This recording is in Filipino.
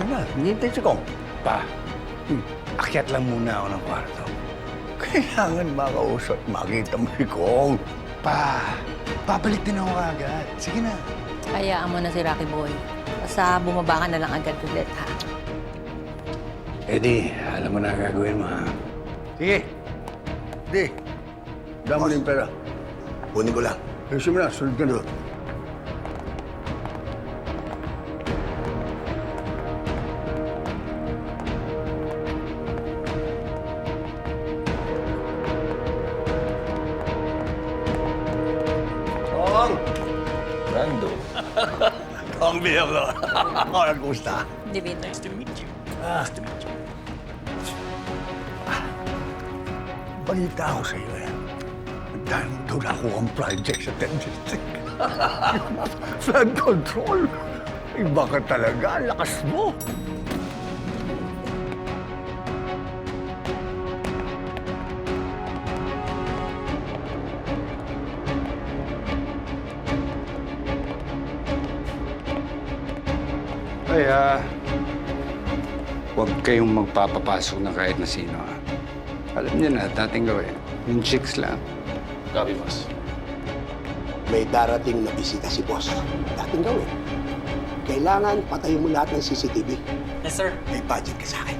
na. Hinihintay si Kong. Pa, akyat lang muna ako ng kwarto. Kailangan makausap, makita mo si Kong. Pa, babalik din ako agad. Sige na. Hayaan mo na si Rocky Boy. Basta bumaba ka na lang agad ulit, ha? Eddie, alam mo na ang gagawin mo, ha? Sige. Di. Dama mo yung pera. Kunin ko lang. Ayusin mo na, sunod ka doon. Kong! Brando. Kong, bilang ko. Kumusta? Divino. Nice to meet you. Nice to meet you. Balita ako sa iyo eh. Dahil doon ako ang project sa 10th District. Flood control. Iba ka talaga. Lakas mo. Kaya, huwag kayong magpapapasok na kahit na sino, ha? Alam niyo na, dating gawin. Yung chicks lang. Copy, boss. May darating na bisita si boss. Dating gawin. Kailangan patayin mo lahat ng CCTV. Yes, sir. May budget ka sa akin.